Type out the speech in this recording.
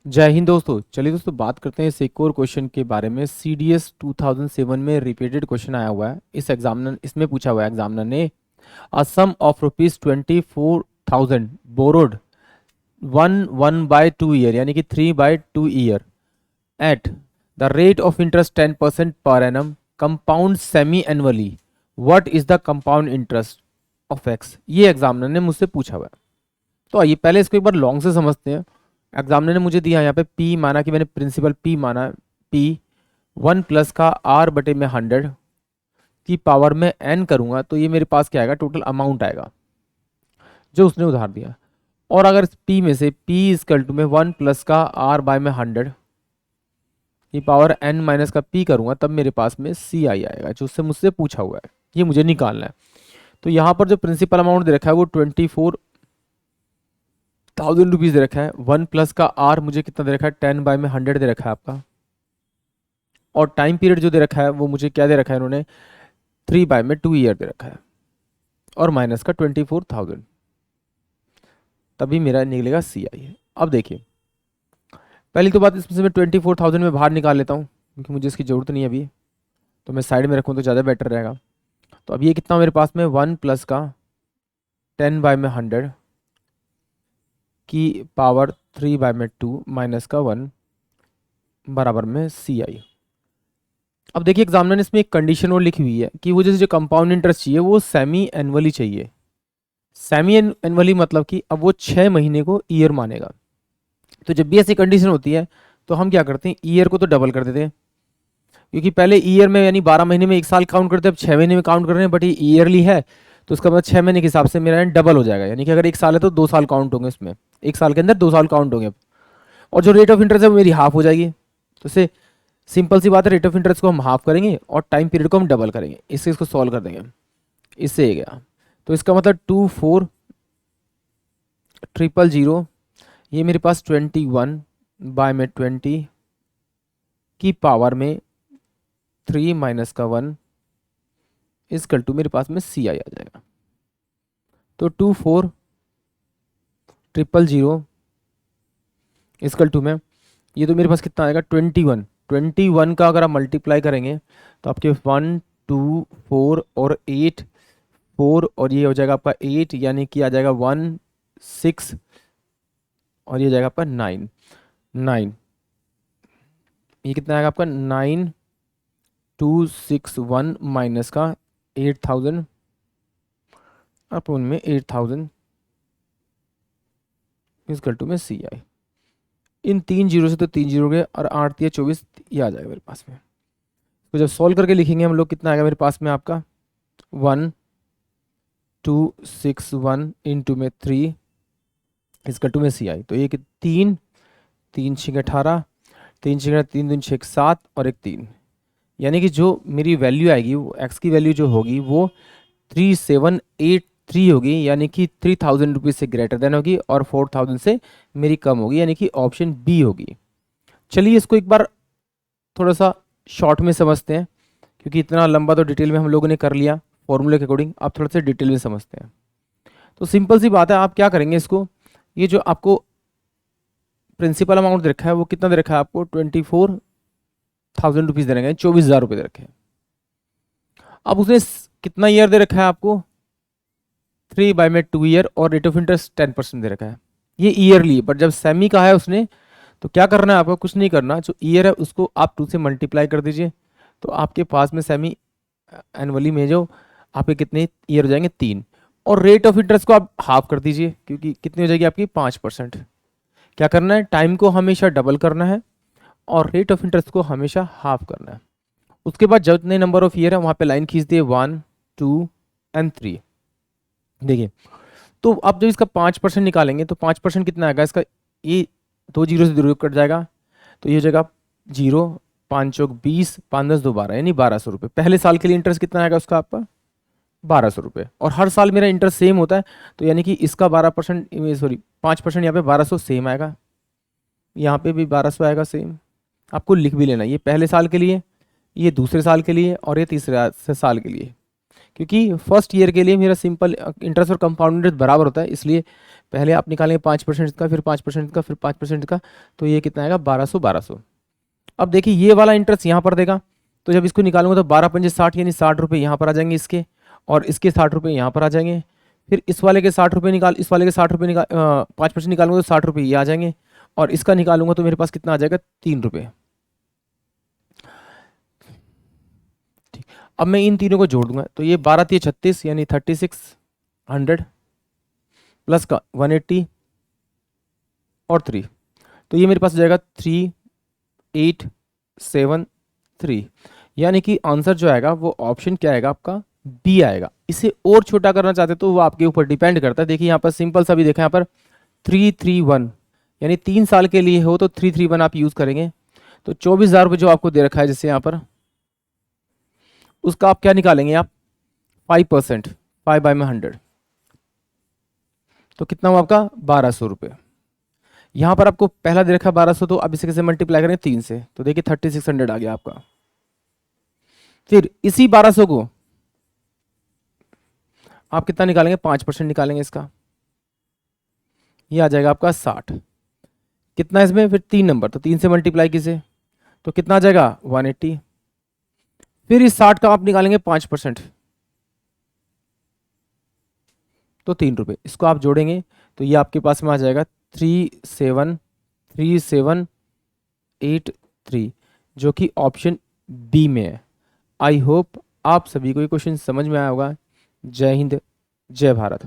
जय हिंद दोस्तों। चलिए दोस्तों बात करते हैं इस एक और क्वेश्चन के बारे में। CDS 2007 में रिपीटेड क्वेश्चन आया हुआ है। इसमें पूछा हुआ है एग्जामिनर ने, अ सम ऑफ ₹24,000 बोरोड 1/2 ईयर यानी कि 3/2 year at the rate of interest 10% per annum compound semi annually, what is the compound interest of x. ये एग्जामिनर ने मुझसे पूछा हुआ है। तो आइए पहले इसको एक बार लॉन्ग से समझते हैं। एग्जामिनर ने मुझे दिया यहाँ पे पी माना कि मैंने प्रिंसिपल पी माना, पी 1 प्लस का आर बटे में 100 की पावर में एन करूंगा तो ये मेरे पास क्या आएगा, टोटल अमाउंट आएगा जो उसने उधार दिया। और अगर पी में से पी इजकल टू में 1 प्लस का आर बाय में 100 की पावर एन माइनस का पी करूंगा तब मेरे पास में सी आई आएगा जो उससे मुझसे पूछा हुआ है, ये मुझे निकालना है। तो यहाँ पर जो प्रिंसिपल अमाउंट दे रखा है वो 24,000 रुपीज दे रखा है। 1 प्लस का आर मुझे कितना दे रखा है, 10/100 दे रखा है आपका। और टाइम पीरियड जो दे रखा है वो मुझे क्या दे रखा है, इन्होंने 3/2 ईयर दे रखा है। और माइनस का 24,000, तभी मेरा निकलेगा सी आई। अब देखिए पहली तो बात, इसमें से मैं 24,000 में बाहर निकाल लेता हूँ क्योंकि मुझे इसकी ज़रूरत नहीं है अभी, तो मैं साइड में रखूँ तो ज़्यादा बेटर रहेगा। तो अब ये कितना मेरे पास में, 1 प्लस का 10/100 की पावर 3/2 माइनस का 1 बराबर में सी आई। अब देखिए एग्जामिनर ने इसमें एक कंडीशन और लिखी हुई है कि वो जैसे जो कंपाउंड इंटरेस्ट चाहिए वो सेमी एनुअली चाहिए। सेमी एनुअली मतलब कि अब वो 6 महीने को ईयर मानेगा। तो जब भी ऐसी कंडीशन होती है तो हम क्या करते हैं, ईयर को तो डबल कर देते हैं, क्योंकि पहले ईयर में यानी 12 महीने में एक साल काउंट करते हैं, अब 6 महीने में काउंट कर रहे हैं, बट ये ईयरली है तो उसका मतलब 6 महीने के हिसाब से मेरा डबल हो जाएगा। यानी कि अगर 1 साल है तो 2 साल काउंट होंगे, उसमें 1 साल के अंदर 2 साल काउंट होंगे। और जो रेट ऑफ इंटरेस्ट है वो मेरी हाफ हो जाएगी। तो इससे सिंपल सी बात है, रेट ऑफ इंटरेस्ट को हम हाफ करेंगे और टाइम पीरियड को हम डबल करेंगे, इससे इसको सॉल्व कर देंगे। इससे ये गया, तो इसका मतलब 24,000 ये मेरे पास 21/20 की पावर में 3 माइनस का 1 इजकल टू मेरे पास में सी आई आ जाएगा। तो 24,000 इजकल टू में ये तो मेरे पास कितना आएगा, 21 का अगर आप मल्टीप्लाई करेंगे तो आपके 1 2 4 और 8 4 और ये हो जाएगा आपका 8, यानी कि आ जाएगा 1 6 और ये हो जाएगा आपका 9 9। ये कितना आएगा आपका 9,261 माइनस का 8,000 अपन में 8,000 इजकल टू में सी आई। इन 3 जीरो से तो 3 जीरो गए और 8 या 24 ये आ जाएगा मेरे पास में। तो जब सॉल्व करके लिखेंगे हम लोग, कितना आएगा मेरे पास में आपका 1,261 इंटू में 3 इसका 2 में सी आई। तो ये कि 3 3 6 18 3 6 3 2 6 7 और एक 3, यानी कि जो मेरी वैल्यू आएगी वो एक्स की वैल्यू जो होगी वो 3783 होगी, यानी कि 3,000 रुपीज़ से ग्रेटर देन होगी और 4,000 से मेरी कम होगी, यानी कि ऑप्शन बी होगी। चलिए इसको एक बार थोड़ा सा शॉर्ट में समझते हैं, क्योंकि इतना लंबा तो डिटेल में हम लोगों ने कर लिया फॉर्मूले के अकॉर्डिंग। आप थोड़ा सा डिटेल में समझते हैं। तो सिंपल सी बात है, आप क्या करेंगे, इसको ये जो आपको प्रिंसिपल अमाउंट दे रखा है वो कितना दे रखा है आपको, 24,000 रुपीज़ दे रखे हैं, 24,000 रुपये दे रखे हैं। अब उसने कितना ईयर दे रखा है आपको, 3/2 ईयर और रेट ऑफ इंटरेस्ट 10% दे रखा है। ये ईयरली, बट जब सेमी का है उसने तो क्या करना है आपको, कुछ नहीं करना, जो ईयर है उसको आप 2 से मल्टीप्लाई कर दीजिए तो आपके पास में सेमी एनुअली में जो आपके कितने ईयर हो जाएंगे, 3। और रेट ऑफ इंटरेस्ट को आप हाफ कर दीजिए, क्योंकि कितनी हो जाएगी आपकी 5%। क्या करना है, टाइम को हमेशा डबल करना है और रेट ऑफ इंटरेस्ट को हमेशा हाफ करना है। उसके बाद जितने नंबर ऑफ ईयर है वहाँ पे लाइन खींच दिए 1 2 एंड 3। देखिए तो आप जब इसका 5% निकालेंगे तो 5% कितना आएगा इसका, ये 2 जीरो से 0 कट जाएगा तो ये हो जाएगा 0 5 चौक 20 5 10 2 12, यानी 1,200 रुपये। पहले साल के लिए इंटरेस्ट कितना आएगा उसका आपका, 1,200 रुपये। और हर साल मेरा इंटरेस्ट सेम होता है, तो यानी कि इसका 12% सॉरी 5% यहाँ पे 1,200 सेम आएगा, यहाँ पे भी 1,200 आएगा सेम। आपको लिख भी लेना, ये पहले साल के लिए, ये दूसरे साल के लिए और ये तीसरे साल के लिए, क्योंकि फर्स्ट ईयर के लिए मेरा सिंपल इंटरेस्ट और कंपाउंड इंटरेस्ट बराबर होता है, इसलिए पहले आप निकालेंगे 5% का, फिर 5% का, फिर 5% का, तो ये कितना आएगा 1200। अब देखिए ये वाला इंटरेस्ट यहाँ पर देगा, तो जब इसको निकालूंगा तो 12×5 = 60, यानी 60 रुपये यहाँ पर आ जाएंगे इसके, और इसके 60 रुपये यहाँ पर आ जाएंगे। फिर इस वाले के 60 रुपये निकाल, इस वाले के 60 रुपये निकाल, 5% निकालूंगा तो 60 रुपये ये आ जाएंगे, और इसका निकालूंगा तो मेरे पास कितना आ जाएगा 3 रुपये। ठीक, अब मैं इन तीनों को जोड़ दूंगा, तो ये 12×3 = 36, यानी 3600 प्लस का 180 और 3, तो ये मेरे पास हो जाएगा 3873, यानी कि आंसर जो आएगा वो ऑप्शन क्या आएगा आपका बी आएगा। इसे और छोटा करना चाहते तो वो आपके ऊपर डिपेंड करता है। देखिए यहाँ पर सिंपल सा भी देखा, यहाँ पर 331, यानी 3 साल के लिए हो तो 331 आप यूज करेंगे, तो 24,000 रुपये जो आपको दे रखा है जैसे यहाँ पर, उसका आप क्या निकालेंगे आप 5%, 5/100, तो कितना हुआ आपका 1200 रुपये। यहाँ पर आपको पहला दे रखा है 1200, तो अब इसे कैसे मल्टीप्लाई करें 3 से, तो देखिए 3600 आ गया आपका। फिर इसी 1200 को आप कितना निकालेंगे 5% निकालेंगे इसका, ये आ जाएगा आपका 60। कितना इसमें फिर 3 नंबर, तो 3 से मल्टीप्लाई किसे, तो कितना आ जाएगा 180। फिर इस 60 का आप निकालेंगे 5%, तो 3 रुपये, इसको आप जोड़ेंगे तो ये आपके पास में आ जाएगा 373783, जो कि ऑप्शन बी में है। आई होप आप सभी को ये क्वेश्चन समझ में आया होगा। जय हिंद, जय भारत।